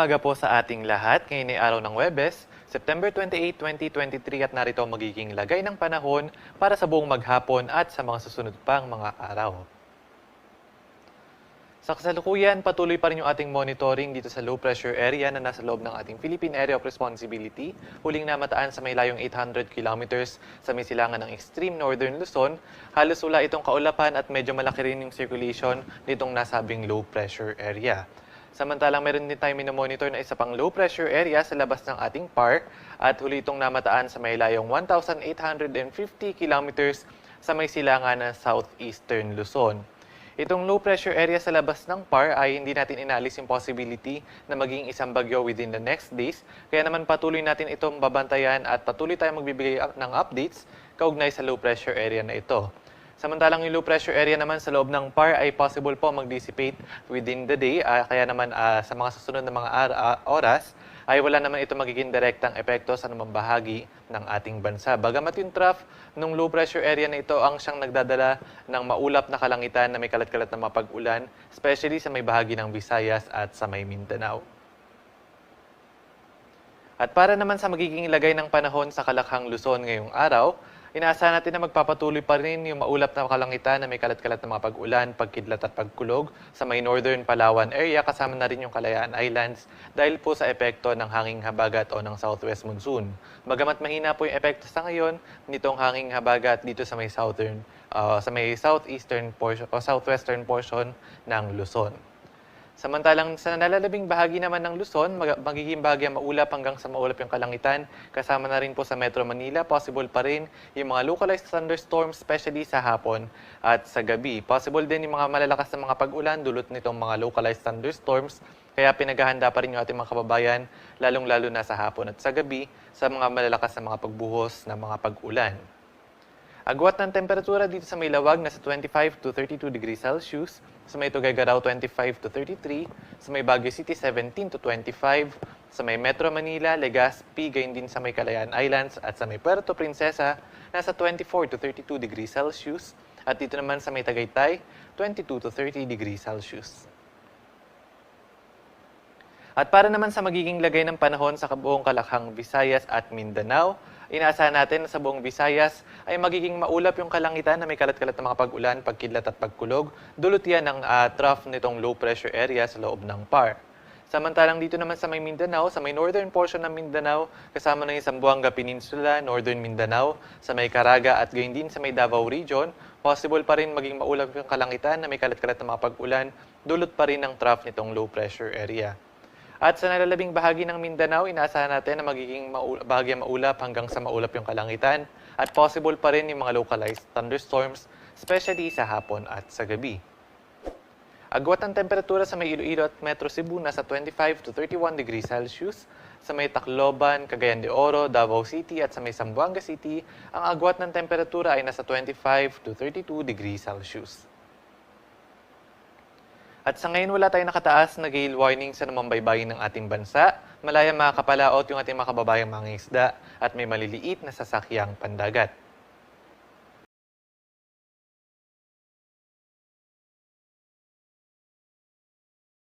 umaga po sa ating lahat. Ngayon ay araw ng Huwebes, September 28, 2023 at narito ang magiging lagay ng panahon para sa buong maghapon at sa mga susunod pang mga araw. Sa kasalukuyan, patuloy pa rin yung ating monitoring dito sa low pressure area na nasa loob ng ating Philippine Area of Responsibility. Huling namataan sa may layong 800 kilometers sa may silangan ng extreme northern Luzon. Halos wala itong kaulapan at medyo malaki rin yung circulation nitong nasabing low pressure area. Samantalang meron din tayo minomonitor na isa pang low pressure area sa labas ng ating PAR at huli itong namataan sa may layong 1,850 kilometers sa may silangan ng southeastern Luzon. Itong low pressure area sa labas ng PAR ay hindi natin inalis yung possibility na maging isang bagyo within the next days. Kaya naman patuloy natin itong babantayan at patuloy tayong magbibigay ng updates kaugnay sa low pressure area na ito. Samantalang yung low pressure area naman sa loob ng PAR ay possible po mag-dissipate within the day. Kaya naman sa mga susunod na mga oras ay wala naman ito magiging direktang epekto sa anumang bahagi ng ating bansa. Bagamat yung trough ng low pressure area na ito ang siyang nagdadala ng maulap na kalangitan na may kalat-kalat na mapag-ulan, especially sa may bahagi ng Visayas at sa may Mindanao. At para naman sa magiging lagay ng panahon sa Kalakhang Luzon ngayong araw, inaasahan natin na magpapatuloy pa rin yung maulap na kalangitan na may kalat-kalat na mga pag-ulan, pagkidlat at pagkulog sa may northern Palawan area kasama na rin yung Kalayaan Islands dahil po sa epekto ng hanging habagat o ng southwest monsoon. Bagamat mahina po yung epekto sa ngayon nitong hanging habagat dito sa may southeastern portion o southwestern portion ng Luzon. Samantalang sa nalalabing bahagi naman ng Luzon, magiging bahagyang maulap hanggang sa maulap yung kalangitan. Kasama na rin po sa Metro Manila, possible pa rin yung mga localized thunderstorms, especially sa hapon at sa gabi. Possible din yung mga malalakas na mga pag-ulan dulot nitong mga localized thunderstorms. Kaya pinaghahanda pa rin yung ating mga kababayan, lalong-lalo na sa hapon at sa gabi, sa mga malalakas na mga pagbuhos na mga pag-ulan. Agwat ng temperatura dito sa may Lawag nasa 25 to 32 degrees Celsius, sa may Tuguegarao 25 to 33, sa may Baguio City 17 to 25, sa may Metro Manila, Legazpi, gayon din sa may Kalayaan Islands at sa may Puerto Princesa nasa 24 to 32 degrees Celsius at dito naman sa may Tagaytay 22 to 30 degrees Celsius. At para naman sa magiging lagay ng panahon sa buong Kalakhang, Visayas at Mindanao, inaasahan natin na sa buong Visayas ay magiging maulap yung kalangitan na may kalat-kalat na mga pag-ulan, pagkidlat at pagkulog. Dulot yan ng trough nitong low pressure area sa loob ng PAR. Samantalang dito naman sa may Mindanao, sa may northern portion ng Mindanao, kasama na yung Zamboanga Peninsula, northern Mindanao, sa may Caraga at gayon din sa may Davao region, possible pa rin maging maulap yung kalangitan na may kalat-kalat na mga pag-ulan, dulot pa rin ng trough nitong low pressure area. At sa nalalabing bahagi ng Mindanao, inaasahan natin na magiging bahagyang maulap hanggang sa maulap yung kalangitan at possible pa rin yung mga localized thunderstorms, especially sa hapon at sa gabi. Agwat ng temperatura sa may Iloilo at Metro Cebu nasa 25 to 31 degrees Celsius. Sa may Tacloban, Cagayan de Oro, Davao City at sa may Zamboanga City, ang agwat ng temperatura ay nasa 25 to 32 degrees Celsius. At sa ngayon wala tayong nakataas na gale warning sa namambaybayin ng ating bansa. Malaya makakapalaot yung ating mga kababayang mga isda at may maliliit na sasakyang pandagat.